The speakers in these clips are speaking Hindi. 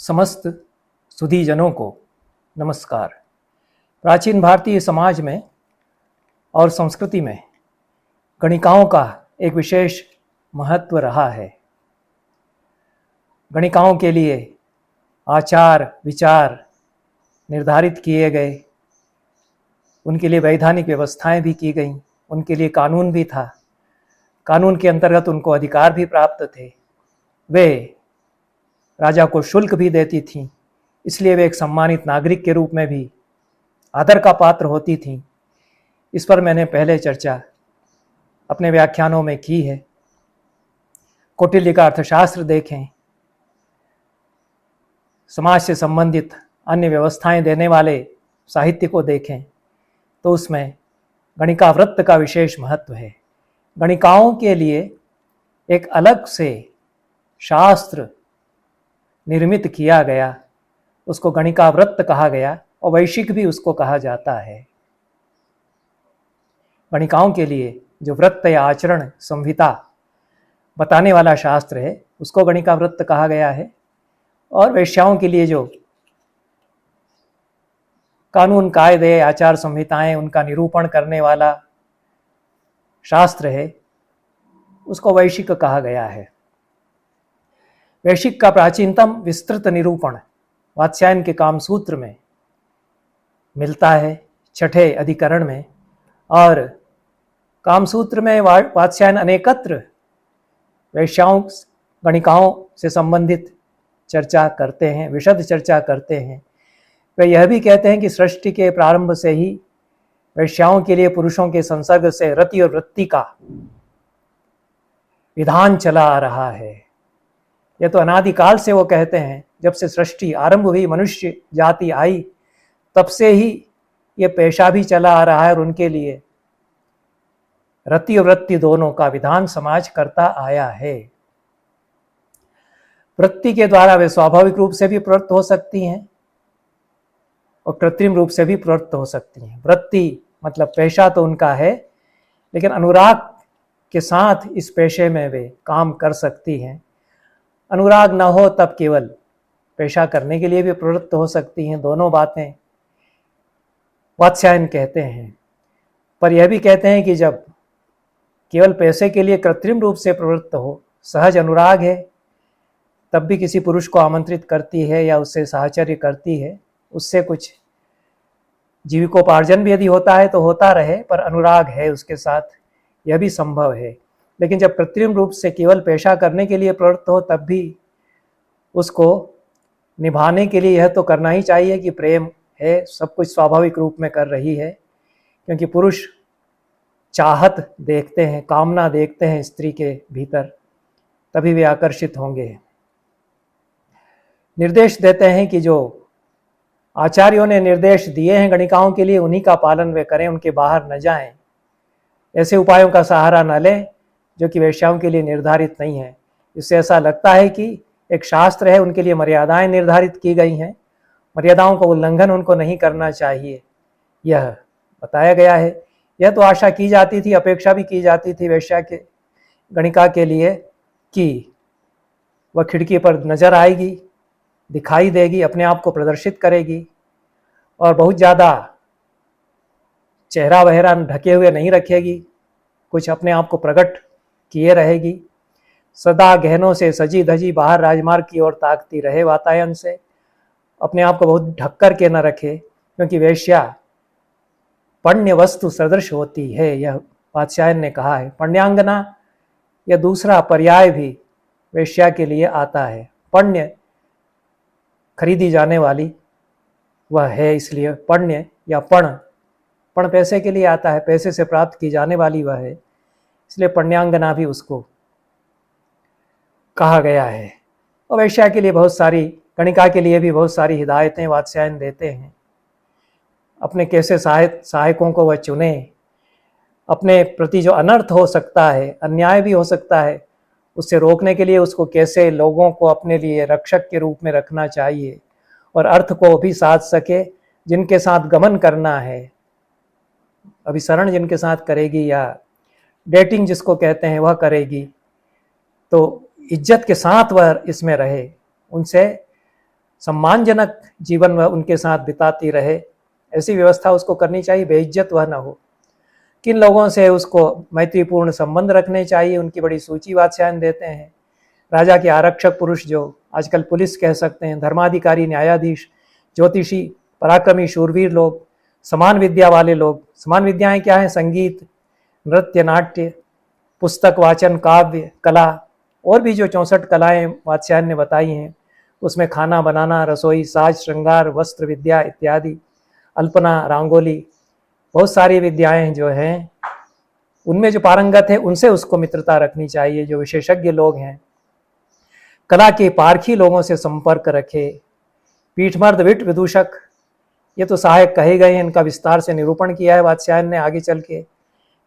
समस्त सुधीजनों को नमस्कार। प्राचीन भारतीय समाज में और संस्कृति में गणिकाओं का एक विशेष महत्व रहा है। गणिकाओं के लिए आचार विचार निर्धारित किए गए, उनके लिए वैधानिक व्यवस्थाएं भी की गईं, उनके लिए कानून भी था। कानून के अंतर्गत उनको अधिकार भी प्राप्त थे। वे राजा को शुल्क भी देती थीं, इसलिए वे एक सम्मानित नागरिक के रूप में भी आदर का पात्र होती थीं। इस पर मैंने पहले चर्चा अपने व्याख्यानों में की है। कौटिल्य का अर्थशास्त्र देखें, समाज से संबंधित अन्य व्यवस्थाएं देने वाले साहित्य को देखें तो उसमें गणिका वृत्त का विशेष महत्व है। गणिकाओं के लिए एक अलग से शास्त्र निर्मित किया गया, उसको गणिका वृत्त कहा गया और वैशिक भी उसको कहा जाता है। गणिकाओं के लिए जो वृत्त या आचरण संहिता बताने वाला शास्त्र है उसको गणिका वृत्त कहा गया है, और वेश्याओं के लिए जो कानून कायदे आचार संहिताएं उनका निरूपण करने वाला शास्त्र है उसको वैशिक कहा गया है। वैशिक का प्राचीनतम विस्तृत निरूपण वात्स्यायन के कामसूत्र में मिलता है, छठे अधिकरण में। और कामसूत्र में वात्स्यायन अनेकत्र वैश्याओं गणिकाओं से संबंधित चर्चा करते हैं, विशद चर्चा करते हैं। वे यह भी कहते हैं कि सृष्टि के प्रारंभ से ही वैश्याओं के लिए पुरुषों के संसर्ग से रति और वृत्ति का विधान चला आ रहा है। यह तो अनादिकाल से वो कहते हैं, जब से सृष्टि आरंभ हुई, मनुष्य जाति आई, तब से ही ये पेशा भी चला आ रहा है और उनके लिए रति और वृत्ति दोनों का विधान समाज करता आया है। वृत्ति के द्वारा वे स्वाभाविक रूप से भी प्रवृत्त हो सकती हैं और कृत्रिम रूप से भी प्रवृत्त हो सकती हैं। वृत्ति मतलब पेशा तो उनका है, लेकिन अनुराग के साथ इस पेशे में वे काम कर सकती हैं। अनुराग न हो तब केवल पेशा करने के लिए भी प्रवृत्त हो सकती हैं। दोनों बातें वात्स्यायन कहते हैं। पर यह भी कहते हैं कि जब केवल पैसे के लिए कृत्रिम रूप से प्रवृत्त हो, सहज अनुराग है, तब भी किसी पुरुष को आमंत्रित करती है या उससे साहचर्य करती है, उससे कुछ जीविकोपार्जन भी यदि होता है तो होता रहे, पर अनुराग है उसके साथ, यह भी संभव है। लेकिन जब कृत्रिम रूप से केवल पेशा करने के लिए प्रवृत्त हो, तब भी उसको निभाने के लिए यह तो करना ही चाहिए कि प्रेम है, सब कुछ स्वाभाविक रूप में कर रही है, क्योंकि पुरुष चाहत देखते हैं, कामना देखते हैं स्त्री के भीतर, तभी वे आकर्षित होंगे। निर्देश देते हैं कि जो आचार्यों ने निर्देश दिए हैं गणिकाओं के लिए, उन्हीं का पालन वे करें, उनके बाहर न जाएं, ऐसे उपायों का सहारा न लें जो कि वेश्याओं के लिए निर्धारित नहीं है। इससे ऐसा लगता है कि एक शास्त्र है, उनके लिए मर्यादाएं निर्धारित की गई हैं, मर्यादाओं का उल्लंघन उनको नहीं करना चाहिए, यह बताया गया है। यह तो आशा की जाती थी, अपेक्षा भी की जाती थी वेश्या के गणिका के लिए कि वह खिड़की पर नजर आएगी, दिखाई देगी, अपने आप को प्रदर्शित करेगी और बहुत ज़्यादा चेहरा वहरा ढके हुए नहीं रखेगी, कुछ अपने आप को प्रकट किए रहेगी, सदा गहनों से सजी धजी बाहर राजमार्ग की ओर ताकती रहे वातायन से, अपने आप को बहुत ढक कर के न रखे, क्योंकि वेश्या पण्य वस्तु सदृश होती है, यह वात्स्यायन ने कहा है। पण्याङ्गना यह दूसरा पर्याय भी वेश्या के लिए आता है। पण्य खरीदी जाने वाली वह है, इसलिए पण्य या पण पैसे के लिए आता है, पैसे से प्राप्त की जाने वाली वह है, इसलिए पण्याङ्गना भी उसको कहा गया है। और वेश्या के लिए बहुत सारी, गणिका के लिए भी बहुत सारी हिदायतें वात्स्यायन देते हैं। अपने कैसे सहायकों को वह चुने, अपने प्रति जो अनर्थ हो सकता है, अन्याय भी हो सकता है, उससे रोकने के लिए उसको कैसे लोगों को अपने लिए रक्षक के रूप में रखना चाहिए, और अर्थ को भी साध सके, जिनके साथ गमन करना है, अभिसरण जिनके साथ करेगी या डेटिंग जिसको कहते हैं वह करेगी, तो इज्जत के साथ वह इसमें रहे, उनसे सम्मानजनक जीवन वह उनके साथ बिताती रहे, ऐसी व्यवस्था उसको करनी चाहिए, बेइज्जत वह न हो। किन लोगों से उसको मैत्रीपूर्ण संबंध रखने चाहिए, उनकी बड़ी सूची वात्स्यायन देते हैं। राजा के आरक्षक पुरुष, जो आजकल पुलिस कह सकते हैं, धर्माधिकारी, न्यायाधीश, ज्योतिषी, पराक्रमी, शूरवीर लोग, समान विद्या वाले लोग। समान विद्याएं क्या हैं? संगीत, नृत्य, नाट्य, पुस्तक वाचन, काव्य, कला, और भी जो 64 कलाएं वात्स्यायन ने बताई हैं, उसमें खाना बनाना, रसोई, साज श्रृंगार, वस्त्र विद्या इत्यादि, अल्पना, रंगोली, बहुत सारी विद्याएं जो हैं, उनमें जो पारंगत है उनसे उसको मित्रता रखनी चाहिए, जो विशेषज्ञ लोग हैं। कला के पारखी लोगों से संपर्क रखे। पीठमर्द, विट, विदूषक, ये तो सहायक कहे गए हैं, इनका विस्तार से निरूपण किया है वात्स्यायन ने आगे चल के।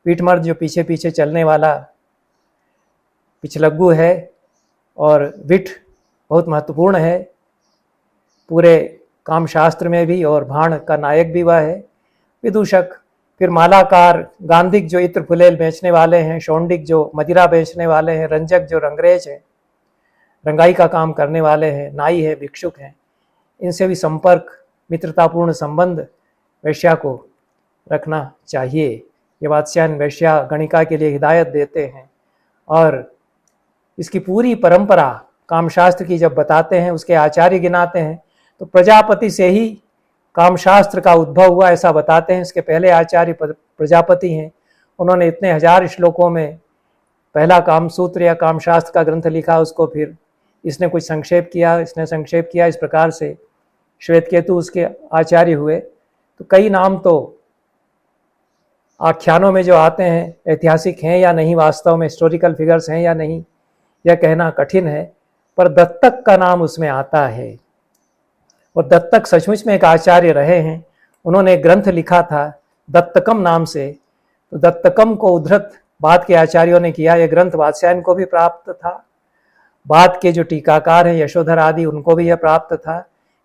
पीठमर्द जो पीछे पीछे चलने वाला पिछलग्गू है, और विट बहुत महत्वपूर्ण है पूरे कामशास्त्र में भी, और भाण का नायक भी वह है। विदूषक, फिर मालाकार, गांधिक जो इत्र फुलेल बेचने वाले हैं, शौंडिक जो मदिरा बेचने वाले हैं, रंजक जो रंगरेज हैं, रंगाई का काम करने वाले हैं, नाई है, भिक्षुक हैं, इनसे भी संपर्क, मित्रतापूर्ण संबंध वैश्या को रखना चाहिए। ये वात्स्यायन वैश्या गणिका के लिए हिदायत देते हैं, और इसकी पूरी परंपरा कामशास्त्र की जब बताते हैं, उसके आचार्य गिनाते हैं, तो प्रजापति से ही कामशास्त्र का उद्भव हुआ ऐसा बताते हैं। इसके पहले आचार्य प्रजापति हैं, उन्होंने इतने हजार श्लोकों में पहला कामसूत्र या कामशास्त्र का ग्रंथ लिखा, उसको फिर इसने कुछ संक्षेप किया, इसने संक्षेप किया, इस प्रकार से श्वेतकेतु उसके आचार्य हुए। तो कई नाम तो आख्यानों में जो आते हैं, ऐतिहासिक हैं या नहीं, वास्तव में हिस्टोरिकल फिगर्स हैं या नहीं, यह कहना कठिन है, पर दत्तक का नाम उसमें आता है। और दत्तक सचमुच में एक आचार्य रहे हैं, उन्होंने एक ग्रंथ लिखा था दत्तकम नाम से। तो दत्तकम को उद्धृत बाद के आचार्यों ने किया। यह ग्रंथ वात्स्यायन को भी प्राप्त था, बाद के जो टीकाकार हैं यशोधर आदि, उनको भी यह प्राप्त था,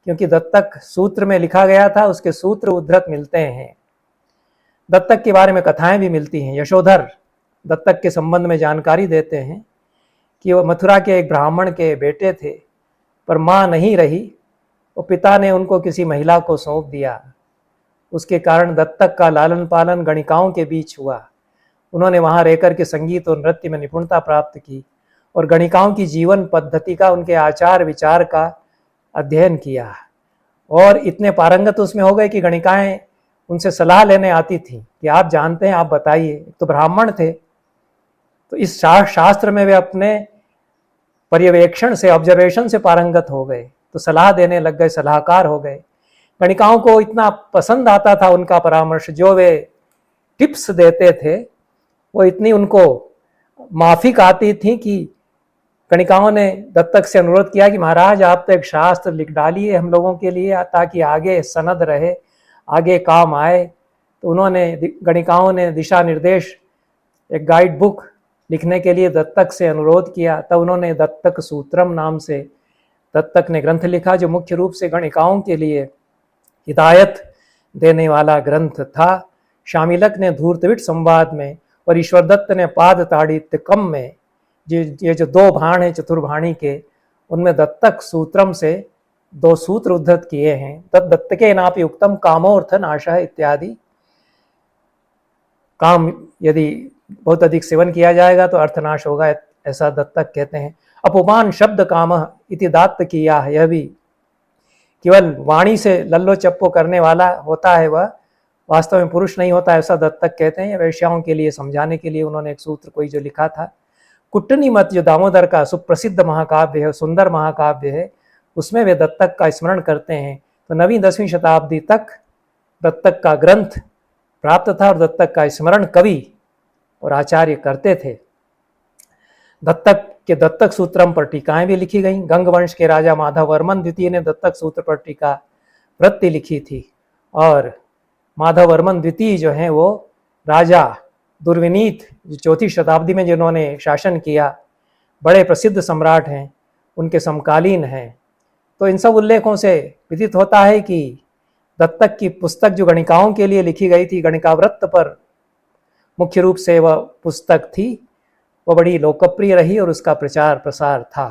क्योंकि दत्तक सूत्र में लिखा गया था, उसके सूत्र उद्धृत मिलते हैं। दत्तक के बारे में कथाएं भी मिलती हैं। यशोधर दत्तक के संबंध में जानकारी देते हैं कि वह मथुरा के एक ब्राह्मण के बेटे थे, पर माँ नहीं रही, और पिता ने उनको किसी महिला को सौंप दिया। उसके कारण दत्तक का लालन पालन गणिकाओं के बीच हुआ। उन्होंने वहाँ रहकर के संगीत और नृत्य में निपुणता प्राप्त की, और गणिकाओं की जीवन पद्धति का, उनके आचार विचार का अध्ययन किया, और इतने पारंगत उसमें हो गए कि गणिकाएं उनसे सलाह लेने आती थी कि आप जानते हैं, आप बताइए। तो ब्राह्मण थे, तो इस शास्त्र में वे अपने पर्यवेक्षण से, ऑब्जर्वेशन से पारंगत हो गए, तो सलाह देने लग गए, सलाहकार हो गए। गणिकाओं को इतना पसंद आता था उनका परामर्श, जो वे टिप्स देते थे वो इतनी उनको माफिक आती थी कि गणिकाओं ने दत्तक से अनुरोध किया कि महाराज आप तो एक शास्त्र लिख डालिए हम लोगों के लिए, ताकि आगे सनद रहे, आगे काम आए। तो उन्होंने, गणिकाओं ने दिशा निर्देश, एक गाइड बुक लिखने के लिए दत्तक से अनुरोध किया। तब उन्होंने दत्तक सूत्रम नाम से दत्तक ने ग्रंथ लिखा, जो मुख्य रूप से गणिकाओं के लिए हिदायत देने वाला ग्रंथ था। शामिलक ने धूर्तविट संवाद में, और ईश्वर दत्त ने पाद ताड़ित्यकम में, ये जो दो भाण हैं चतुर्भाणी के, उनमें दत्तक सूत्रम से 2 सूत्र उद्धृत किए हैं। तद दत्तके नापि उक्तम कामोर्थ नाशः इत्यादि। काम यदि बहुत अधिक सेवन किया जाएगा तो अर्थनाश होगा, ऐसा दत्तक कहते हैं। अपमान शब्द काम इति दात्त किया है, यह भी केवल वाणी से लल्लो चप्पो करने वाला होता है, वह वास्तव में पुरुष नहीं होता, ऐसा दत्तक कहते हैं। वैश्याओं के लिए समझाने के लिए उन्होंने एक सूत्र कोई जो लिखा था। कुट्टनी मत जो दामोदर का सुप्रसिद्ध महाकाव्य है, सुंदर महाकाव्य है, उसमें वे दत्तक का स्मरण करते हैं। तो 9वीं 10वीं शताब्दी तक दत्तक का ग्रंथ प्राप्त था, और दत्तक का स्मरण कवि और आचार्य करते थे। दत्तक के दत्तक सूत्रम पर टीकाएं भी लिखी गईं। गंग वंश के राजा माधव वर्मन द्वितीय ने दत्तक सूत्र पर टीका वृत्ति लिखी थी, और माधव वर्मन द्वितीय जो हैं वो राजा दुर्विनीत, जो 4वीं शताब्दी में जिन्होंने शासन किया, बड़े प्रसिद्ध सम्राट हैं, उनके समकालीन हैं। तो इन सब उल्लेखों से विदित होता है कि दत्तक की पुस्तक जो गणिकाओं के लिए लिखी गई थी, गणिकावृत्त पर मुख्य रूप से वह पुस्तक थी, वह बड़ी लोकप्रिय रही और उसका प्रचार प्रसार था।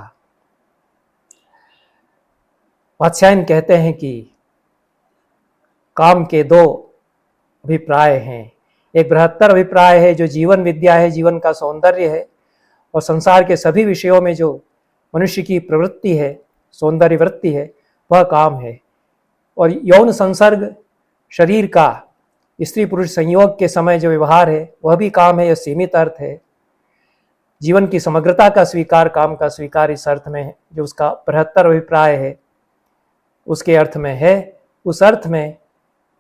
वात्स्यायन कहते हैं कि काम के दो अभिप्राय हैं। एक बृहत्तर अभिप्राय है जो जीवन विद्या है, जीवन का सौंदर्य है, और संसार के सभी विषयों में जो मनुष्य की प्रवृत्ति है, सौंदर्य वृत्ति है, वह काम है। और यौन संसर्ग शरीर का स्त्री पुरुष संयोग के समय जो व्यवहार है वह भी काम है, यह सीमित अर्थ है। जीवन की समग्रता का स्वीकार काम का स्वीकार इस अर्थ में है, जो उसका बृहत्तर अभिप्राय है उसके अर्थ में है। उस अर्थ में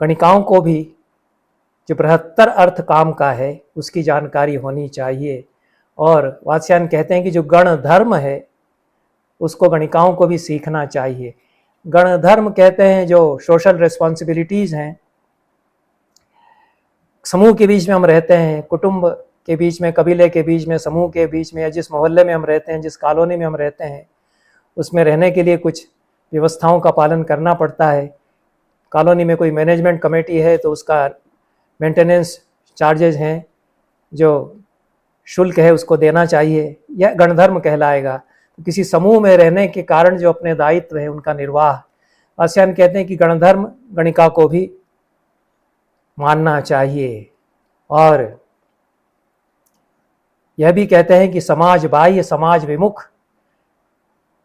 गणिकाओं को भी जो बृहत्तर अर्थ काम का है उसकी जानकारी होनी चाहिए। और वात्स्यायन कहते हैं कि जो गण धर्म है उसको गणिकाओं को भी सीखना चाहिए। गण धर्म कहते हैं जो सोशल रिस्पॉन्सिबिलिटीज़ हैं, समूह के बीच में हम रहते हैं, कुटुंब के बीच में, कबीले के बीच में, समूह के बीच में, या जिस मोहल्ले में हम रहते हैं, जिस कॉलोनी में हम रहते हैं, उसमें रहने के लिए कुछ व्यवस्थाओं का पालन करना पड़ता है। कॉलोनी में कोई मैनेजमेंट कमेटी है तो उसका मेंटेनेंस चार्जेज हैं, जो शुल्क है उसको देना चाहिए, यह गणधर्म कहलाएगा। तो किसी समूह में रहने के कारण जो अपने दायित्व है उनका निर्वाह, वात्स्यायन कहते हैं कि गणधर्म गणिका को भी मानना चाहिए। और यह भी कहते हैं कि समाज बाह्य समाज विमुख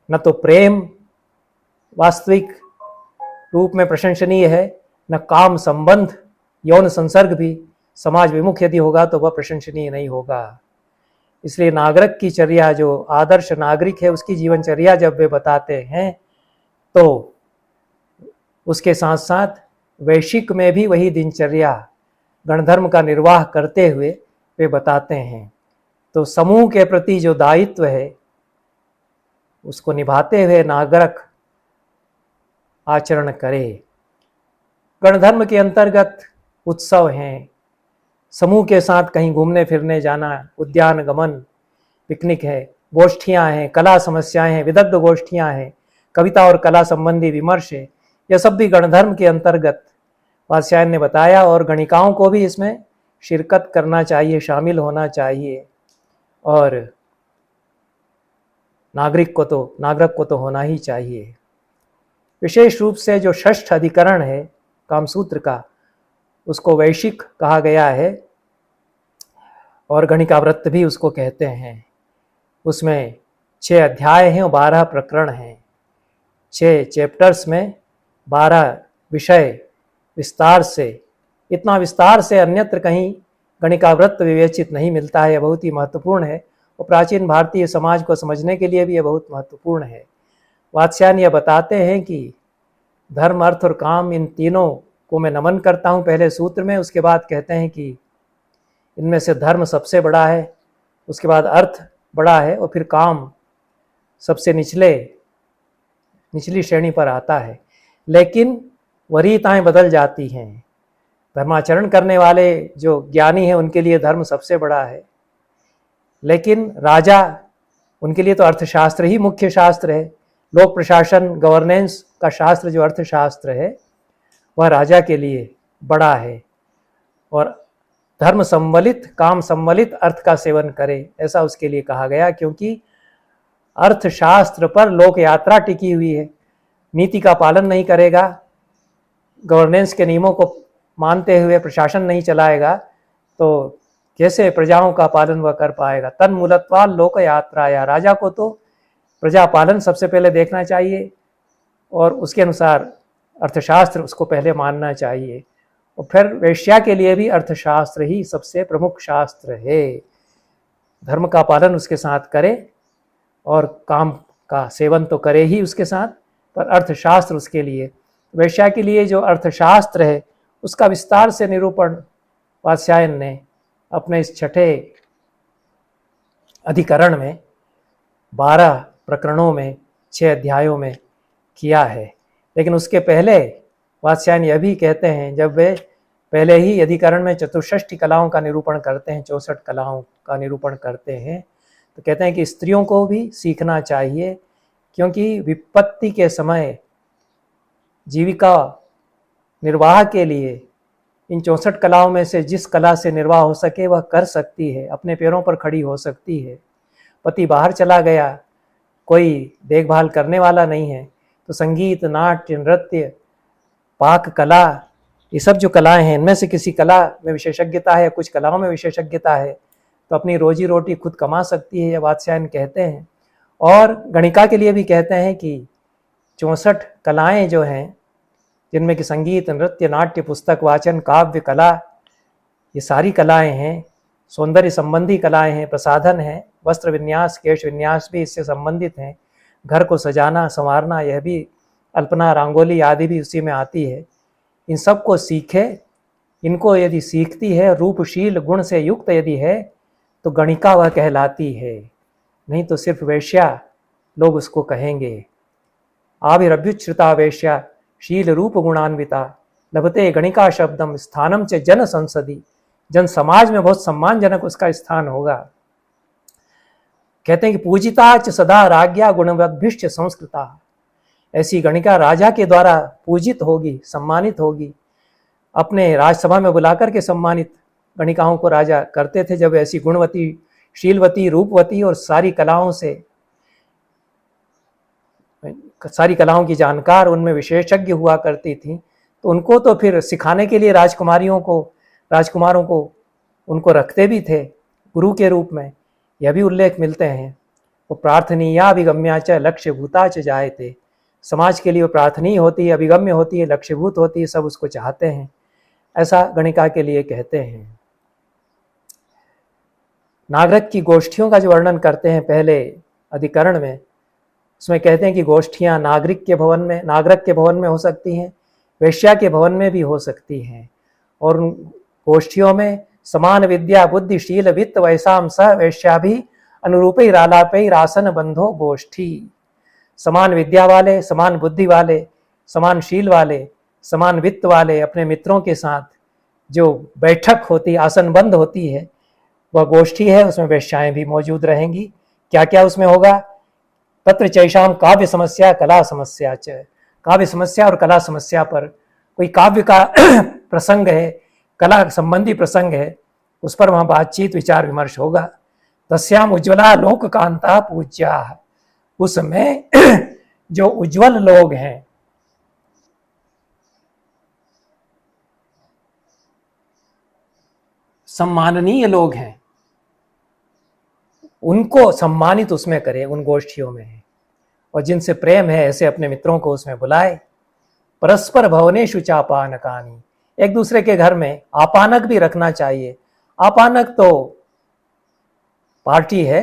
न तो प्रेम वास्तविक रूप में प्रशंसनीय है, न काम संबंध यौन संसर्ग भी समाज विमुख यदि होगा तो वह प्रशंसनीय नहीं होगा। इसलिए नागरिक की चर्या, जो आदर्श नागरिक है उसकी जीवनचर्या जब वे बताते हैं तो उसके साथ साथ वैश्विक में भी वही दिनचर्या गणधर्म का निर्वाह करते हुए वे बताते हैं। तो समूह के प्रति जो दायित्व है उसको निभाते हुए नागरिक आचरण करे। गणधर्म के अंतर्गत उत्सव हैं, समूह के साथ कहीं घूमने फिरने जाना, उद्यान गमन, पिकनिक है, गोष्ठियां हैं, कला समस्याएं हैं, विदग्ध गोष्ठियां हैं, कविता और कला संबंधी विमर्श है, यह सब भी गणधर्म के अंतर्गत वात्स्यायन ने बताया। और गणिकाओं को भी इसमें शिरकत करना चाहिए, शामिल होना चाहिए, और नागरिक को तो होना ही चाहिए। विशेष रूप से जो षष्ठ अधिकरण है कामसूत्र का, उसको वैश्विक कहा गया है और गणिकाव्रत भी उसको कहते हैं। उसमें 6 अध्याय हैं और 12 प्रकरण हैं। 6 चैप्टर्स में 12 विषय विस्तार से, इतना विस्तार से अन्यत्र कहीं गणिकाव्रत विवेचित नहीं मिलता है। यह बहुत ही महत्वपूर्ण है और प्राचीन भारतीय समाज को समझने के लिए भी यह बहुत महत्वपूर्ण है। वात्स्यायन यह बताते हैं कि धर्म अर्थ और काम, इन तीनों को मैं नमन करता हूँ पहले सूत्र में। उसके बाद कहते हैं कि इनमें से धर्म सबसे बड़ा है, उसके बाद अर्थ बड़ा है और फिर काम सबसे निचली श्रेणी पर आता है। लेकिन वरीयताएं बदल जाती हैं। धर्माचरण करने वाले जो ज्ञानी हैं उनके लिए धर्म सबसे बड़ा है, लेकिन राजा, उनके लिए तो अर्थशास्त्र ही मुख्य शास्त्र है। लोक प्रशासन, गवर्नेंस का शास्त्र जो अर्थशास्त्र है वह राजा के लिए बड़ा है। और धर्म सम्मिलित, काम सम्मिलित अर्थ का सेवन करे, ऐसा उसके लिए कहा गया, क्योंकि अर्थशास्त्र पर लोक यात्रा टिकी हुई है। नीति का पालन नहीं करेगा, गवर्नेंस के नियमों को मानते हुए प्रशासन नहीं चलाएगा, तो कैसे प्रजाओं का पालन वह कर पाएगा। तन मूलत्वा लोक यात्रा, या राजा को तो प्रजा पालन सबसे पहले देखना चाहिए और उसके अनुसार अर्थशास्त्र उसको पहले मानना चाहिए। और फिर वेश्या के लिए भी अर्थशास्त्र ही सबसे प्रमुख शास्त्र है। धर्म का पालन उसके साथ करे और काम का सेवन तो करे ही उसके साथ, पर अर्थशास्त्र उसके लिए, वेश्या के लिए जो अर्थशास्त्र है उसका विस्तार से निरूपण वात्स्यायन ने अपने इस 6ठे अधिकरण में 12 प्रकरणों में 6 अध्यायों में किया है। लेकिन उसके पहले वात्स्यायन यह भी कहते हैं, जब वे पहले ही अधिकरण में चतुष्षष्टि कलाओं का निरूपण करते हैं, 64 कलाओं का निरूपण करते हैं, तो कहते हैं कि स्त्रियों को भी सीखना चाहिए, क्योंकि विपत्ति के समय जीविका निर्वाह के लिए इन 64 कलाओं में से जिस कला से निर्वाह हो सके वह कर सकती है, अपने पैरों पर खड़ी हो सकती है। पति बाहर चला गया, कोई देखभाल करने वाला नहीं है, तो संगीत, नाट्य, नृत्य, पाक कला, ये सब जो कलाएं हैं, इनमें से किसी कला में विशेषज्ञता है, कुछ कलाओं में विशेषज्ञता है, तो अपनी रोजी रोटी खुद कमा सकती है, यह वात्स्यायन कहते हैं। और गणिका के लिए भी कहते हैं कि 64 कलाएं जो हैं, जिनमें कि संगीत, नृत्य, नाट्य, पुस्तक वाचन, काव्य कला, ये सारी कलाएं हैं। सौंदर्य संबंधी कलाएं हैं, प्रसाधन हैं, वस्त्र विन्यास, केश विन्यास भी इससे संबंधित हैं। घर को सजाना संवारना, यह भी अल्पना, रंगोली आदि भी उसी में आती है। इन सब को सीखे, इनको यदि सीखती है, रूपशील गुण से युक्त यदि है, तो गणिका वह कहलाती है, नहीं तो सिर्फ वेश्या लोग उसको कहेंगे। आभिरभ्युच्छ्रिता वेश्या शील रूप गुणान्विता लभते गणिका शब्दम स्थानम च जन संसदी। जन समाज में बहुत सम्मानजनक उसका स्थान होगा। कहते हैं कि पूजिता च सदा राज्ञा गुणवद्भिश्च संस्कृता। ऐसी गणिका राजा के द्वारा पूजित होगी, सम्मानित होगी। अपने राजसभा में बुलाकर के सम्मानित गणिकाओं को राजा करते थे, जब ऐसी गुणवती, शीलवती, रूपवती और सारी कलाओं की जानकार, उनमें विशेषज्ञ हुआ करती थी, तो उनको तो फिर सिखाने के लिए राजकुमारों को उनको रखते भी थे गुरु के रूप में। यह भी उल्लेख मिलते हैं। वो प्रार्थनीया अभिगम्या च लक्ष्यभूता च जायते। समाज के लिए वो प्रार्थनीय होती है, अभिगम्य होती है, लक्ष्यभूत होती है, सब उसको चाहते हैं, ऐसा गणिका के लिए कहते हैं। नागरिक की गोष्ठियों का जो वर्णन करते हैं पहले अधिकरण में, उसमें कहते हैं कि गोष्ठियां नागरिक के भवन में हो सकती हैं, वेश्या के भवन में भी हो सकती हैं। और उन गोष्ठियों में समान विद्या बुद्धिशील वित्त वैसाम स वेश्या भी अनुरूपी रालापई रासन बंधो गोष्ठी। समान विद्या वाले, समान बुद्धि वाले, समान शील वाले, समान वित्त वाले अपने मित्रों के साथ जो बैठक होती, आसन बंद होती है, वह गोष्ठी है। उसमें वेश्याएं भी मौजूद रहेंगी। क्या क्या उसमें होगा? तत्र चैषाम काव्य समस्या कला समस्या च। काव्य समस्या और कला समस्या पर, कोई काव्य का प्रसंग है, कला संबंधी प्रसंग है, उस पर वहाँ बातचीत विचार विमर्श होगा। तस्याम उज्ज्वला लोक कांता पूज्या। उसमें जो उज्ज्वल लोग हैं, सम्माननीय लोग हैं, उनको सम्मानित उसमें करे, उन गोष्ठियों में। और जिनसे प्रेम है, ऐसे अपने मित्रों को उसमें बुलाए। परस्पर भवनेषु चापानकानि। एक दूसरे के घर में आपानक भी रखना चाहिए। आपानक तो पार्टी है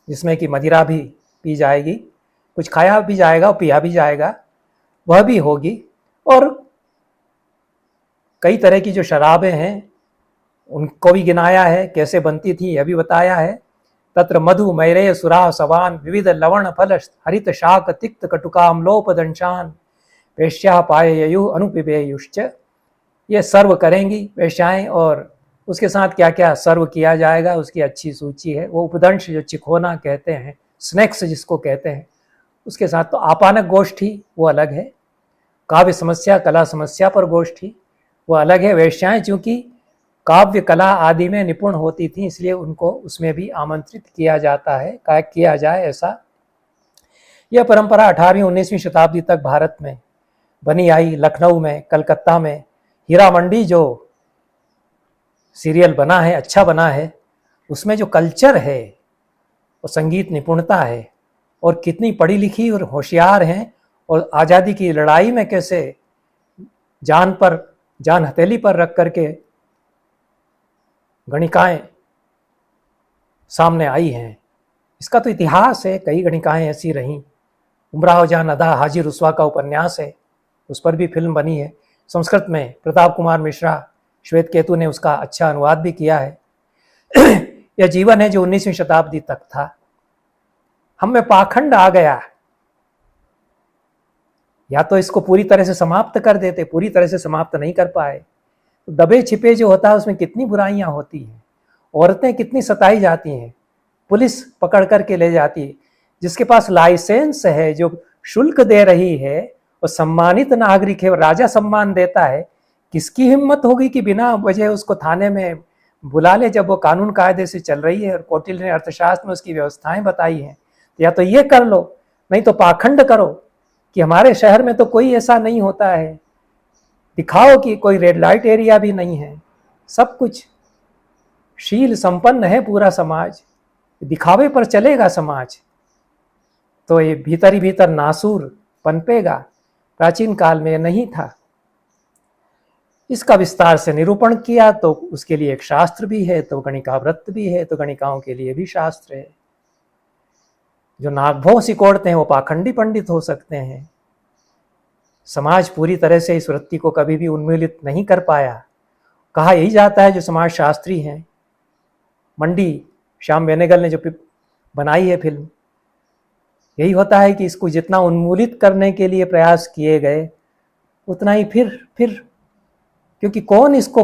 जिसमें कि मदिरा भी पी जाएगी, कुछ खाया भी जाएगा और पिया भी जाएगा, वह भी होगी। और कई तरह की जो शराबें हैं उनको भी गिनाया है, कैसे बनती थी यह भी बताया है। तत्र मधु मैरेय सुरा सवान विविध लवण फल हरित शाक तिक्त कटुकाम्लोपदंशान वेश्या पाययु अनुपिबेयुश्च। ये सर्व करेंगी वेश्याएं, और उसके साथ क्या क्या सर्व किया जाएगा उसकी अच्छी सूची है। वो उपदंश जो चिखोना कहते हैं, स्नैक्स जिसको कहते हैं, उसके साथ तो आपानक गोष्ठी वो अलग है। काव्य समस्या कला समस्या पर गोष्ठी वो अलग है। वेश्याएं चूंकि काव्य कला आदि में निपुण होती थी, इसलिए उनको उसमें भी आमंत्रित किया जाता है, किया जाए ऐसा। यह परंपरा 18वीं 19वीं शताब्दी तक भारत में बनी आई। लखनऊ में, कलकत्ता में हीरा मंडी जो सीरियल बना है, अच्छा बना है, उसमें जो कल्चर है और संगीत निपुणता है, और कितनी पढ़ी लिखी और होशियार हैं, और आज़ादी की लड़ाई में कैसे जान हथेली पर रख करके गणिकाएं सामने आई हैं, इसका तो इतिहास है। कई गणिकाएं ऐसी रहीं। उमराव जान अदा हाजी रुस्वा का उपन्यास है, उस पर भी फिल्म बनी है। संस्कृत में प्रताप कुमार मिश्रा, श्वेत केतु ने उसका अच्छा अनुवाद भी किया है। यह जीवन है जो 19वीं शताब्दी तक था। हम में पाखंड आ गया, या तो इसको पूरी तरह से समाप्त कर देते, पूरी तरह से समाप्त नहीं कर पाए। तो दबे छिपे जो होता है उसमें कितनी बुराइयां होती हैं, औरतें कितनी सताई जाती हैं, पुलिस पकड़ करके ले जाती है। जिसके पास लाइसेंस है, जो शुल्क दे रही है, और सम्मानित नागरिक है, राजा सम्मान देता है, किसकी हिम्मत होगी कि बिना वजह उसको थाने में बुला ले, जब वो कानून कायदे से चल रही है। और कौटिल्य ने अर्थशास्त्र में उसकी व्यवस्थाएं बताई हैं। या तो ये कर लो, नहीं तो पाखंड करो। कि हमारे शहर में तो कोई ऐसा नहीं होता है, दिखाओ कि कोई रेड लाइट एरिया भी नहीं है, सब कुछ शील संपन्न है पूरा समाज, दिखावे पर चलेगा समाज तो ये भीतर ही भीतर नासूर पनपेगा। प्राचीन काल में ये नहीं था। इसका विस्तार से निरूपण किया तो उसके लिए एक शास्त्र भी है, तो गणिकाव्रत भी है, तो गणिकाओं के लिए भी शास्त्र है। जो नागभों सिकोड़ते हैं वो पाखंडी पंडित हो सकते हैं। समाज पूरी तरह से इस वृत्ति को कभी भी उन्मूलित नहीं कर पाया। कहा यही जाता है जो समाज शास्त्री हैं। मंडी श्याम बेनेगल ने जो बनाई है फिल्म, यही होता है कि इसको जितना उन्मूलित करने के लिए प्रयास किए गए उतना ही फिर क्योंकि कौन इसको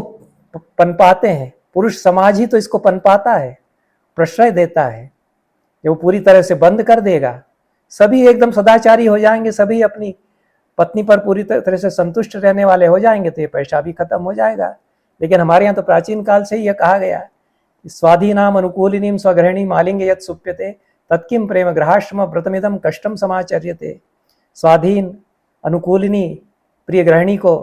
पनपाते हैं, पुरुष समाज ही तो इसको पनपाता है, प्रश्रय देता है। जब वो पूरी तरह से बंद कर देगा, सभी एकदम सदाचारी हो जाएंगे, सभी अपनी पत्नी पर पूरी तरह से संतुष्ट रहने वाले हो जाएंगे, तो ये पैसा भी खत्म हो जाएगा। लेकिन हमारे यहाँ तो प्राचीन काल से ही यह कहा गया कि स्वाधीनाम अनुकूलिनीम स्वगृहिणी मालिंगे यत् सुप्यते तत्किम प्रेम ग्रहाश्रम व्रतमिदम कष्टम समाचर्यते। स्वाधीन अनुकूलिनी प्रिय गृहिणी को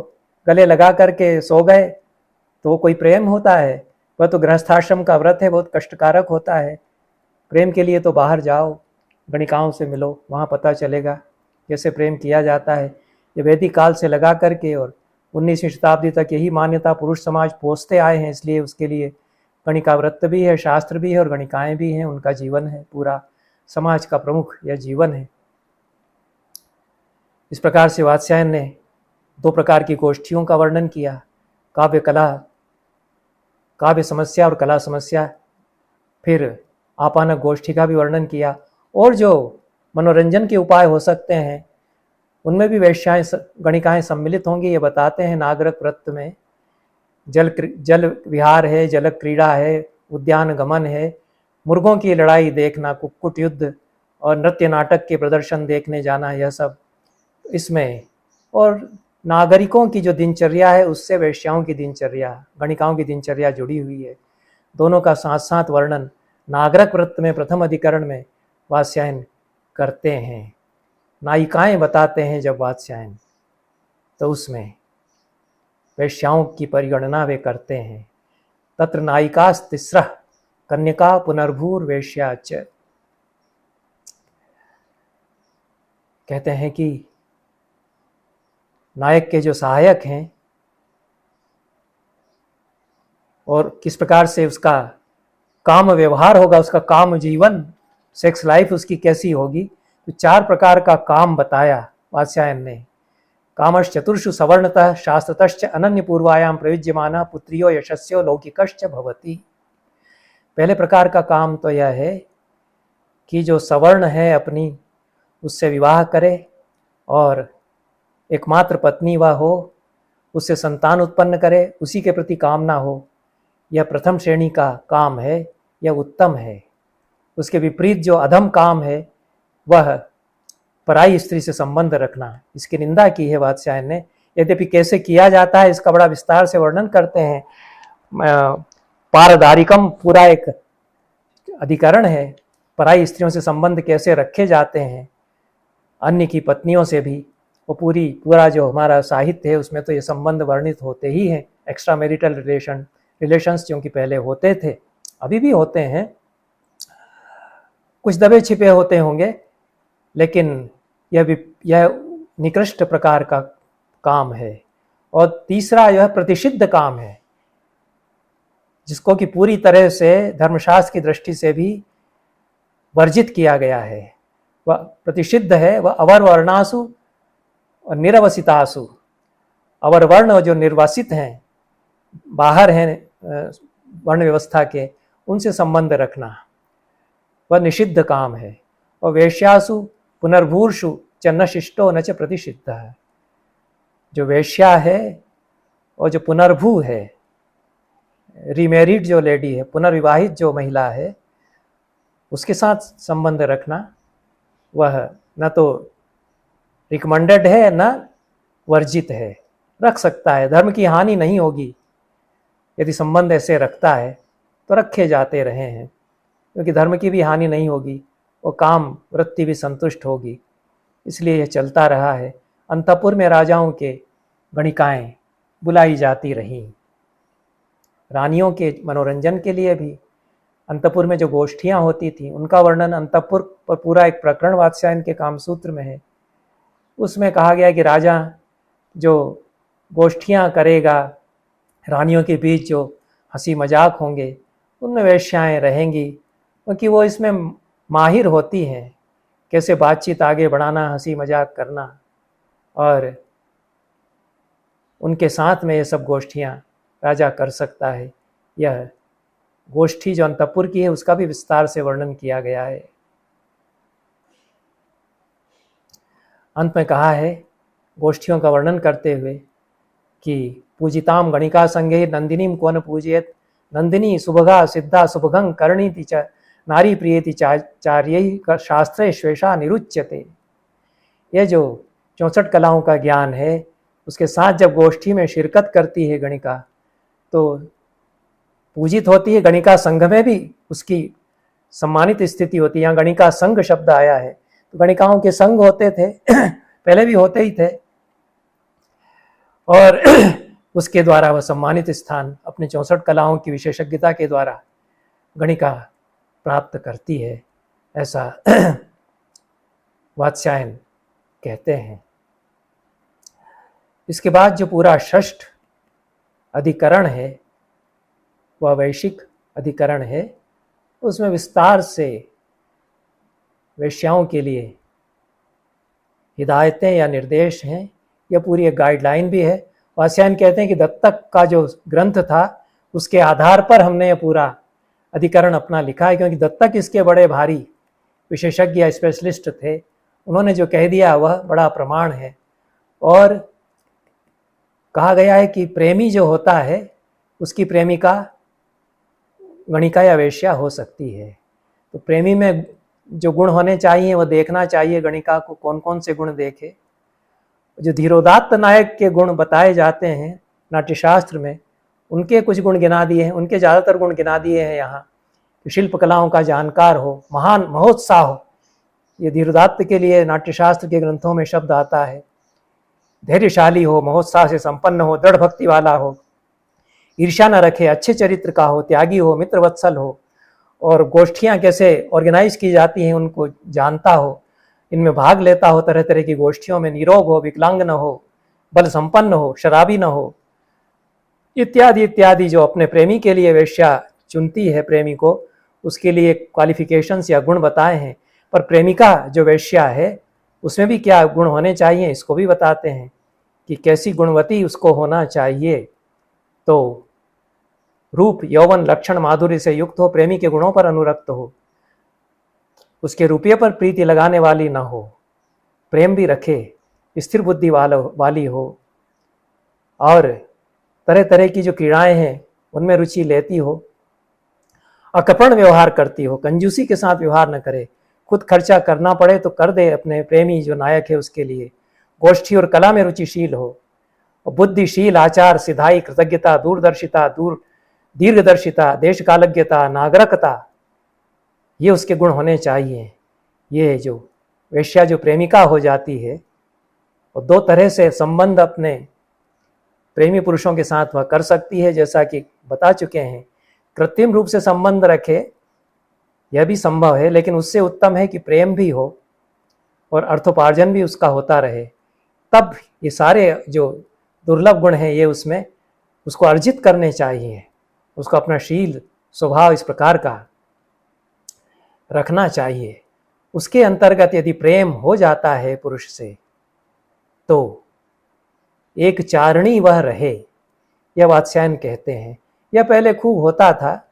गले लगा करके सो गए तो वो कोई प्रेम होता है? वह तो गृहस्थाश्रम का व्रत है, बहुत कष्टकारक होता है। प्रेम के लिए तो बाहर जाओ, गणिकाओं से मिलो, वहाँ पता चलेगा कैसे प्रेम किया जाता है। ये वैदिक काल से लगा करके और 19वीं शताब्दी तक यही मान्यता पुरुष समाज पोसते आए हैं, इसलिए उसके लिए गणिकाव्रत भी है, शास्त्र भी है और गणिकाएँ भी हैं। उनका जीवन है, पूरा समाज का प्रमुख यह जीवन है। इस प्रकार से वात्स्यायन ने 2 प्रकार की गोष्ठियों का वर्णन किया, काव्य समस्या और कला समस्या। फिर आपानक गोष्ठी का भी वर्णन किया। और जो मनोरंजन के उपाय हो सकते हैं उनमें भी वेश्याएं गणिकाएं सम्मिलित होंगी। ये बताते हैं नागरक व्रत में जल विहार है, जल क्रीड़ा है, उद्यान गमन है, मुर्गों की लड़ाई देखना, कुक्कुट युद्ध और नृत्य नाटक के प्रदर्शन देखने जाना, यह सब इसमें। और नागरिकों की जो दिनचर्या है उससे वेश्याओं की दिनचर्या, गणिकाओं की दिनचर्या जुड़ी हुई है। दोनों का साथ साथ वर्णन नागरक व्रत में प्रथम अधिकरण में वात्स्यायन करते हैं। नायिकाएं बताते हैं जब वात्स्यायन, तो उसमें वेश्याओं की परिगणना वे करते हैं। तत्र नायिकास्तिस्रः कन्यका पुनर्भूर्वेश्या च। कहते हैं कि नायक के जो सहायक हैं और किस प्रकार से उसका काम व्यवहार होगा, उसका काम जीवन, सेक्स लाइफ उसकी कैसी होगी, तो 4 प्रकार का काम बताया वात्स्यायन ने। कामश्चतुर्षु सवर्णतः शास्त्रतश्च अनन्य पूर्वायाम प्रयुज्यमाना पुत्रियो यशस्यो लौकिकश्च भवति। पहले प्रकार का काम तो यह है कि जो सवर्ण है अपनी उससे विवाह करे और एकमात्र पत्नी वह हो, उससे संतान उत्पन्न करे, उसी के प्रति कामना हो। यह प्रथम श्रेणी का काम है, यह उत्तम है। उसके विपरीत जो अधम काम है वह पराई स्त्री से संबंध रखना, इसकी निंदा की है वात्स्यायन ने। यद्यपि कैसे किया जाता है इसका बड़ा विस्तार से वर्णन करते हैं। पारदारिकम पूरा एक अधिकरण है, पराई स्त्रियों से संबंध कैसे रखे जाते हैं, अन्य की पत्नियों से भी। वो पूरा जो हमारा साहित्य है उसमें तो ये संबंध वर्णित होते ही हैं। एक्स्ट्रा मैरिटल रिलेशंस जो कि पहले होते थे, अभी भी होते हैं, कुछ दबे छिपे होते होंगे, लेकिन यह निकृष्ट प्रकार का काम है। और तीसरा यह प्रतिषिद्ध काम है, जिसको कि पूरी तरह से धर्मशास्त्र की दृष्टि से भी वर्जित किया गया है। वह प्रतिषिद्ध है, वह अवरवर्णासु और निरवसितासु। अवरवर्ण जो निर्वासित हैं, बाहर हैं वर्ण व्यवस्था के, उनसे संबंध रखना वह निषिद्ध काम है। और वेश्यासु पुनर्भूर्षु च न शिष्टो न च प्रतिषिद्ध है। जो वेश्या है और जो पुनर्भू है, रीमेरिड जो लेडी है, पुनर्विवाहित जो महिला है, उसके साथ संबंध रखना वह न तो रिकमेंडेड है न वर्जित है। रख सकता है, धर्म की हानि नहीं होगी। यदि संबंध ऐसे रखता है तो रखे जाते रहे हैं, क्योंकि धर्म की भी हानि नहीं होगी, वो काम वृत्ति भी संतुष्ट होगी। इसलिए यह चलता रहा है। अंतपुर में राजाओं के गणिकाएं बुलाई जाती रहीं। रानियों के मनोरंजन के लिए भी अंतपुर में जो गोष्ठियां होती थी उनका वर्णन अंतपुर पर पूरा एक प्रकरण वात्स्यायन के कामसूत्र में है। उसमें कहा गया कि राजा जो गोष्ठियां करेगा, रानियों के बीच जो हंसी मजाक होंगे, उनमें वेश्याएं रहेंगी, क्योंकि वो इसमें माहिर होती हैं, कैसे बातचीत आगे बढ़ाना, हंसी मजाक करना, और उनके साथ में ये सब गोष्ठियां राजा कर सकता है। यह गोष्ठी जो अंतपुर की है उसका भी विस्तार से वर्णन किया गया है। अंत में कहा है गोष्ठियों का वर्णन करते हुए कि पूजिताम गणिका संगे नंदिनीम कौन पूजयत, नंदिनी सुभगा सिद्धा सुभगं कर्णीति च नारी प्रियति चार्य शास्त्रे श्वेषा निरुच्यते। यह जो 64 कलाओं का ज्ञान है उसके साथ जब गोष्ठी में शिरकत करती है गणिका तो पूजित होती है। गणिका संघ में भी उसकी सम्मानित स्थिति होती है। यहाँ गणिका संघ शब्द आया है तो गणिकाओं के संघ होते थे पहले भी होते ही थे, और उसके द्वारा वह सम्मानित स्थान अपने 64 कलाओं की विशेषज्ञता के द्वारा गणिका प्राप्त करती है, ऐसा वात्स्यायन कहते हैं। इसके बाद जो पूरा षष्ठ अधिकरण है वह वैशिक अधिकरण है। उसमें विस्तार से वेश्याओं के लिए हिदायतें या निर्देश हैं। यह पूरी एक गाइडलाइन भी है। वात्स्यायन कहते हैं कि दत्तक का जो ग्रंथ था उसके आधार पर हमने यह पूरा अधिकरण अपना लिखा है, क्योंकि दत्तक इसके बड़े भारी विशेषज्ञ या स्पेशलिस्ट थे। उन्होंने जो कह दिया वह बड़ा प्रमाण है। और कहा गया है कि प्रेमी जो होता है उसकी प्रेमिका गणिका या वेश्या हो सकती है। तो प्रेमी में जो गुण होने चाहिए वह देखना चाहिए गणिका को कौन कौन से गुण देखे। जो धीरोदात्त नायक के गुण बताए जाते हैं नाट्यशास्त्र में, उनके कुछ गुण गिना दिए हैं, उनके ज़्यादातर गुण गिना दिए हैं यहाँ। शिल्प कलाओं का जानकार हो, महान महोत्साह हो, ये धीरोदात्त के लिए नाट्यशास्त्र के ग्रंथों में शब्द आता है। धैर्यशाली हो, महोत्साह से संपन्न हो, दृढ़ भक्ति वाला हो, ईर्ष्या न रखे, अच्छे चरित्र का हो, त्यागी हो, मित्रवत्सल हो, और गोष्ठियाँ कैसे ऑर्गेनाइज की जाती हैं उनको जानता हो, इनमें भाग लेता हो, तरह तरह की गोष्ठियों में निरोग हो, विकलांग न हो, बल संपन्न हो, शराबी न हो, इत्यादि इत्यादि। जो अपने प्रेमी के लिए वेश्या चुनती है प्रेमी को, उसके लिए क्वालिफिकेशंस या गुण बताए हैं। पर प्रेमिका जो वेश्या है उसमें भी क्या गुण होने चाहिए इसको भी बताते हैं कि कैसी गुणवती उसको होना चाहिए। तो रूप, यौवन, लक्षण, माधुर्य से युक्त हो, प्रेमी के गुणों पर अनुरक्त हो, उसके रुपये पर प्रीति लगाने वाली ना हो, प्रेम भी रखे, स्थिर बुद्धि वाली हो, और तरह तरह की जो क्रीड़ाएं हैं उनमें रुचि लेती हो, अकपण व्यवहार करती हो, कंजूसी के साथ व्यवहार न करे, खुद खर्चा करना पड़े तो कर दे अपने प्रेमी जो नायक है उसके लिए, गोष्ठी और कला में रुचिशील हो, बुद्धिशील, आचार, सिधाई, कृतज्ञता, दूरदर्शिता, दीर्घदर्शिता, देश कालज्ञता, नागरिकता, ये उसके गुण होने चाहिए। ये जो वेश्या जो प्रेमिका हो जाती है और दो तरह से संबंध अपने प्रेमी पुरुषों के साथ वह कर सकती है, जैसा कि बता चुके हैं। कृत्रिम रूप से संबंध रखे यह भी संभव है, लेकिन उससे उत्तम है कि प्रेम भी हो और अर्थोपार्जन भी उसका होता रहे। तब ये सारे जो दुर्लभ गुण हैं ये उसमें उसको अर्जित करने चाहिए। उसको अपना शील स्वभाव इस प्रकार का रखना चाहिए। उसके अंतर्गत यदि प्रेम हो जाता है पुरुष से तो एक चारणी वह रहे, यह वात्स्यायन कहते हैं। यह पहले खूब होता था,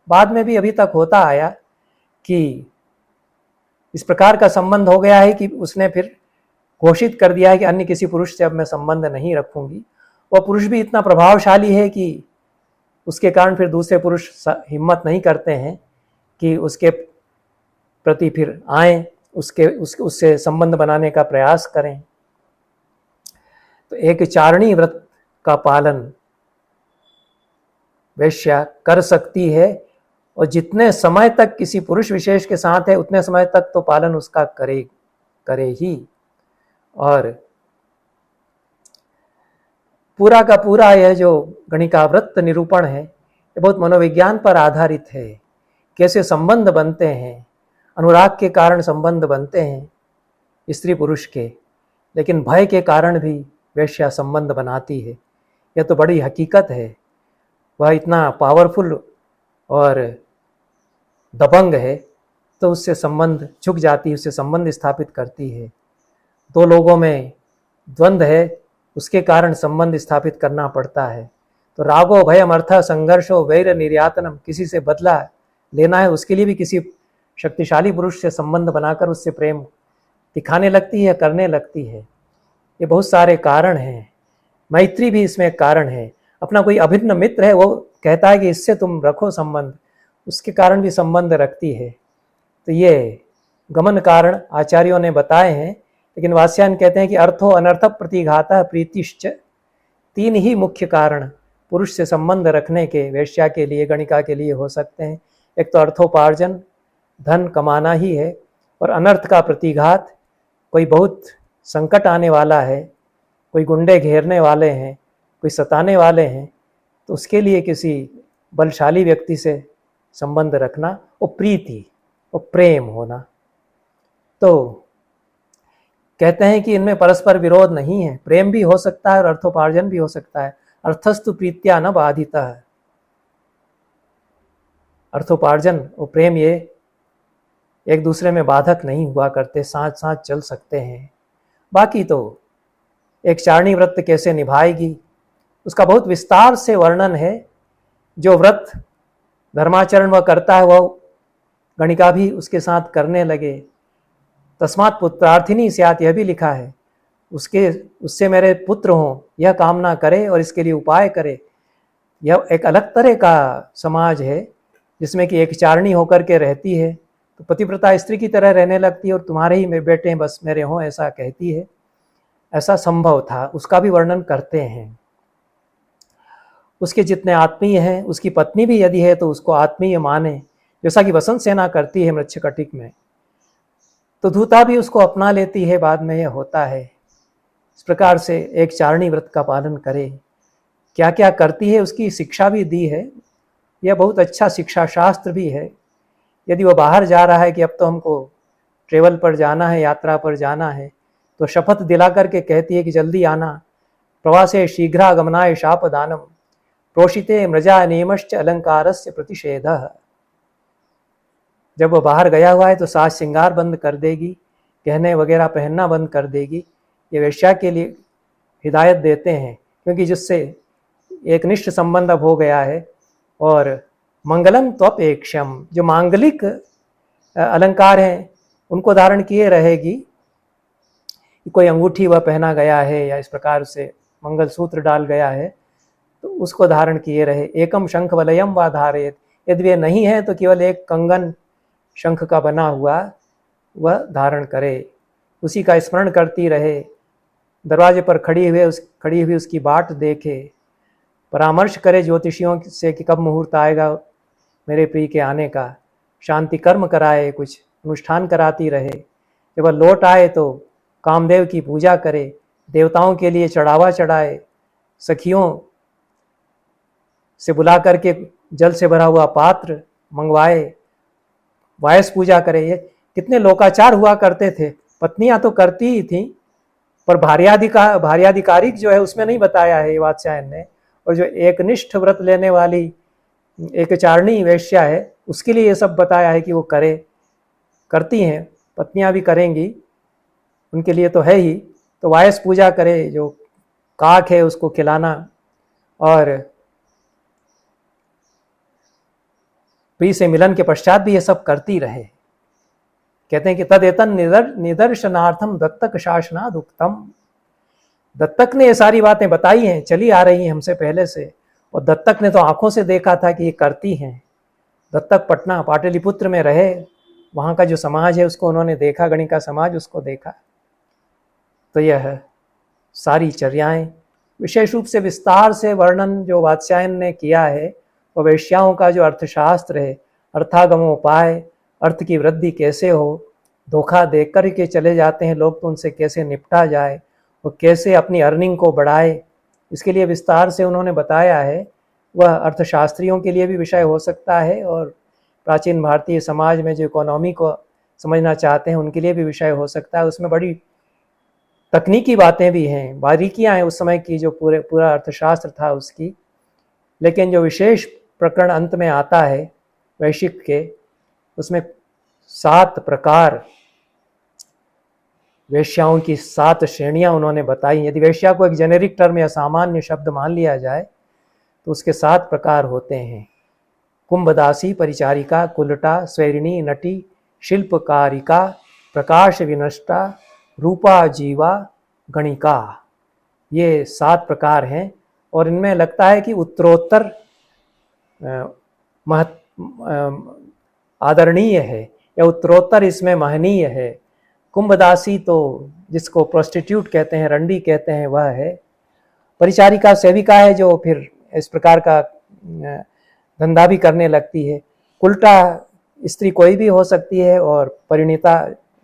बाद में भी अभी तक होता आया कि इस प्रकार का संबंध हो गया है कि उसने फिर घोषित कर दिया है कि अन्य किसी पुरुष से अब मैं संबंध नहीं रखूंगी। वह पुरुष भी इतना प्रभावशाली है कि उसके कारण फिर दूसरे पुरुष हिम्मत नहीं करते हैं कि उसके प्रति फिर आए, उससे संबंध बनाने का प्रयास करें। तो एक चारणी व्रत का पालन वेश्या कर सकती है, और जितने समय तक किसी पुरुष विशेष के साथ है उतने समय तक तो पालन उसका करे ही। और पूरा का पूरा यह जो गणिकावृत्त निरूपण है ये बहुत मनोविज्ञान पर आधारित है। कैसे संबंध बनते हैं, अनुराग के कारण संबंध बनते हैं स्त्री पुरुष के, लेकिन भय के कारण भी वेश्या संबंध बनाती है। यह तो बड़ी हकीकत है। वह इतना पावरफुल और दबंग है तो उससे संबंध झुक जाती है, उससे संबंध स्थापित करती है। दो लोगों में द्वंद्व है, उसके कारण संबंध स्थापित करना पड़ता है। तो रागो भयम अर्थ संघर्षो वैर निर्यातनम, किसी से बदला लेना है उसके लिए भी किसी शक्तिशाली पुरुष से संबंध बनाकर उससे प्रेम दिखाने लगती है, करने लगती है। ये बहुत सारे कारण हैं। मैत्री भी इसमें एक कारण है। अपना कोई अभिन्न मित्र है, वो कहता है कि इससे तुम रखो संबंध, उसके कारण भी संबंध रखती है। तो ये गमन कारण आचार्यों ने बताए हैं। लेकिन वात्स्यायन कहते हैं कि अर्थो अनर्थ प्रतिघातः प्रीतिश्च, तीन ही मुख्य कारण पुरुष से संबंध रखने के वेश्या के लिए, गणिका के लिए हो सकते हैं। एक तो अर्थोपार्जन, धन कमाना ही है, और अनर्थ का प्रतिघात, कोई बहुत संकट आने वाला है, कोई गुंडे घेरने वाले हैं, कोई सताने वाले हैं, तो उसके लिए किसी बलशाली व्यक्ति से संबंध रखना, वो प्रीति, वो प्रेम होना। तो कहते हैं कि इनमें परस्पर विरोध नहीं है, प्रेम भी हो सकता है और अर्थोपार्जन भी हो सकता है। अर्थस्तु प्रीत्या न बाधिता है, अर्थोपार्जन और प्रेम ये एक दूसरे में बाधक नहीं हुआ करते, साथ साथ चल सकते हैं। बाकी तो एक चारणी व्रत कैसे निभाएगी उसका बहुत विस्तार से वर्णन है। जो व्रत धर्माचरण वह करता है वह गणिका भी उसके साथ करने लगे। तस्मात् पुत्रार्थिनी स्यात्, यह भी लिखा है, उससे मेरे पुत्र हों यह कामना करे और इसके लिए उपाय करे। यह एक अलग तरह का समाज है जिसमें कि एक चारणी होकर के रहती है, तो पतिव्रता स्त्री की तरह रहने लगती है और तुम्हारे ही मेरे बेटे बस मेरे हों ऐसा कहती है। ऐसा संभव था, उसका भी वर्णन करते हैं। उसके जितने आत्मीय हैं, उसकी पत्नी भी यदि है तो उसको आत्मीय माने, जैसा कि वसंत सेना करती है मृच्छकटिक में। तो धूता भी उसको अपना लेती है, बाद में यह होता है। इस प्रकार से एक चारणी व्रत का पालन करे। क्या क्या करती है उसकी शिक्षा भी दी है। यह बहुत अच्छा शिक्षा शास्त्र भी है। यदि वह बाहर जा रहा है कि अब तो हमको ट्रेवल पर जाना है, यात्रा पर जाना है, तो शपथ दिला करके कहती है कि जल्दी आना। प्रवासे शीघ्रागमनाय शापदानम प्रोषिते मृजा नियमश्च अलंकारस्य प्रतिषेधः। जब वो बाहर गया हुआ है तो साज श्रृंगार बंद कर देगी, गहने वगैरह पहनना बंद कर देगी। ये वेश्या के लिए हिदायत देते हैं, क्योंकि जिससे एक निष्ठ संबंध अब हो गया है। और मंगलम त्वपेक्षम, जो मांगलिक अलंकार हैं उनको धारण किए रहेगी। कोई अंगूठी वह पहना गया है या इस प्रकार से मंगलसूत्र डाल गया है तो उसको धारण किए रहे। एकम शंख वलयम व धारेत, यदि वे नहीं है तो केवल एक कंगन शंख का बना हुआ वह धारण करे, उसी का स्मरण करती रहे। दरवाजे पर खड़ी हुई उसकी बाट देखे, परामर्श करे ज्योतिषियों से कि कब मुहूर्त आएगा मेरे प्रिय के आने का। शांति कर्म कराए, कुछ अनुष्ठान कराती रहे। जब वह लौट आए तो कामदेव की पूजा करे, देवताओं के लिए चढ़ावा चढ़ाए, सखियों से बुला करके जल से भरा हुआ पात्र मंगवाए, वायस पूजा करे। ये कितने लोकाचार हुआ करते थे। पत्नियां तो करती ही थी, पर भार्याधिकारिक जो है उसमें नहीं बताया है वात्स्यायन ने। और जो एक निष्ठ व्रत लेने वाली एक चारणी वेश्या है उसके लिए ये सब बताया है कि वो करती हैं, पत्नियां भी करेंगी, उनके लिए तो है ही। तो वायस पूजा करे, जो काक है उसको खिलाना, और प्रिय से मिलन के पश्चात भी ये सब करती रहे। कहते हैं कि तदेतन निदर्शनार्थम दत्तक शासनाद उक्तम। दत्तक ने ये सारी बातें बताई हैं, चली आ रही हैं हमसे पहले से, और दत्तक ने तो आंखों से देखा था कि ये करती हैं। दत्तक पटना पाटलिपुत्र में रहे, वहाँ का जो समाज है उसको उन्होंने देखा, गणिका समाज उसको देखा। तो यह सारी चर्याएं विशेष रूप से विस्तार से वर्णन जो वात्स्यायन ने किया है वो वेश्याओं का जो अर्थशास्त्र है, अर्थागमोपाय, अर्थ की वृद्धि कैसे हो, धोखा देकर के चले जाते हैं लोग, तो उनसे कैसे निपटा जाए और कैसे अपनी अर्निंग को बढ़ाए, इसके लिए विस्तार से उन्होंने बताया है। वह अर्थशास्त्रियों के लिए भी विषय हो सकता है और प्राचीन भारतीय समाज में जो इकोनॉमी को समझना चाहते हैं उनके लिए भी विषय हो सकता है। उसमें बड़ी तकनीकी बातें भी हैं, बारीकियां हैं उस समय की, जो पूरा अर्थशास्त्र था उसकी। लेकिन जो विशेष प्रकरण अंत में आता है वैश्विक के, उसमें 7 प्रकार, वेश्याओं की 7 श्रेणियां उन्होंने बताई। यदि वेश्या को एक जेनेरिक टर्म या सामान्य शब्द मान लिया जाए तो उसके 7 प्रकार होते हैं। कुंभदासी, परिचारिका, कुलटा, स्वैरिणी, नटी, शिल्पकारिका, प्रकाश विनष्टा, रूपा जीवा, गणिका। ये 7 प्रकार हैं और इनमें लगता है कि उत्तरोत्तर आदरणीय है या उत्तरोत्तर इसमें महनीय है। कुंभदासी तो जिसको प्रोस्टिट्यूट कहते हैं, रंडी कहते हैं, वह है। परिचारिका सेविका है जो फिर इस प्रकार का धंधा भी करने लगती है। कुलटा स्त्री कोई भी हो सकती है और परिणीता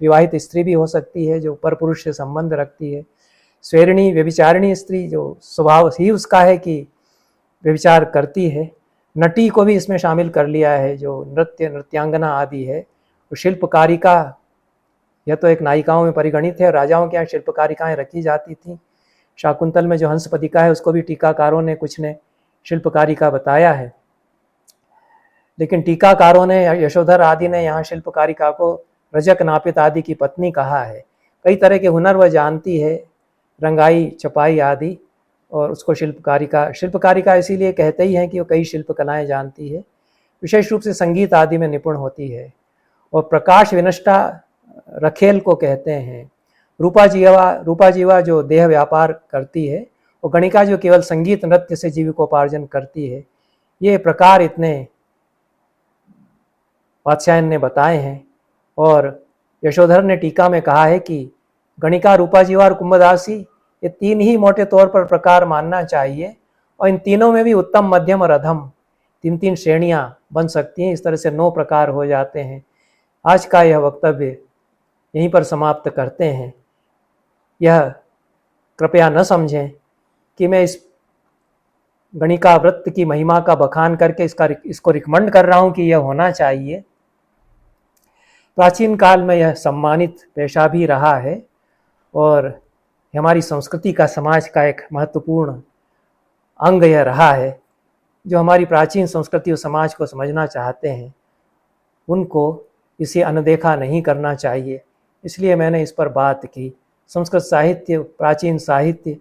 विवाहित स्त्री भी हो सकती है जो परपुरुष से संबंध रखती है। स्वैरिणी व्यभिचारिणी स्त्री जो स्वभाव ही उसका है कि व्यभिचार करती है। नटी को भी इसमें शामिल कर लिया है जो नृत्यांगना आदि है। और शिल्पकारिका, यह तो एक नायिकाओं में परिगणित है। राजाओं के यहाँ शिल्पकारिकाएं रखी जाती थीं। शाकुंतल में जो हंसपदिका है उसको भी टीकाकारों ने कुछ ने शिल्पकारिका बताया है, लेकिन टीकाकारों ने, यशोधर आदि ने यहाँ शिल्पकारिका को रजक नापित आदि की पत्नी कहा है। कई तरह के हुनर वह जानती है, रंगाई छपाई आदि, और उसको शिल्पकारिका इसीलिए कहते ही हैं कि वो कई शिल्प कलाएँ जानती है। विशेष रूप से संगीत आदि में निपुण होती है। और प्रकाश विनष्टा रखेल को कहते हैं। रूपा जीवा जो देह व्यापार करती है, और गणिका जो केवल संगीत नृत्य से जीविकोपार्जन करती है। ये प्रकार इतने वात्स्यायन ने बताए हैं। और यशोधर ने टीका में कहा है कि गणिका, रूपा जीवा और कुंभदासी ये 3 ही मोटे तौर पर प्रकार मानना चाहिए, और इन तीनों में भी उत्तम, मध्यम और अधम 3-3 श्रेणियां बन सकती हैं। इस तरह से 9 प्रकार हो जाते हैं। आज का यह वक्तव्य यहीं पर समाप्त करते हैं। यह कृपया न समझें कि मैं इस गणिका व्रत की महिमा का बखान करके इसको रिकमेंड कर रहा हूं कि यह होना चाहिए। प्राचीन काल में यह सम्मानित पेशा भी रहा है और हमारी संस्कृति का, समाज का एक महत्वपूर्ण अंग यह रहा है। जो हमारी प्राचीन संस्कृति और समाज को समझना चाहते हैं उनको इसे अनदेखा नहीं करना चाहिए। इसलिए मैंने इस पर बात की। संस्कृत साहित्य, प्राचीन साहित्य,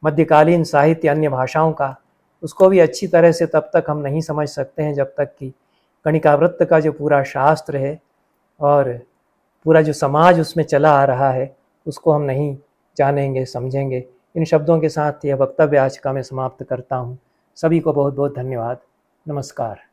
मध्यकालीन साहित्य अन्य भाषाओं का, उसको भी अच्छी तरह से तब तक हम नहीं समझ सकते हैं जब तक कि गणिकाव्रत का जो पूरा शास्त्र है और पूरा जो समाज उसमें चला आ रहा है उसको हम नहीं जानेंगे, समझेंगे। इन शब्दों के साथ यह वक्तव्य आज का मैं समाप्त करता हूँ। सभी को बहुत बहुत धन्यवाद। नमस्कार।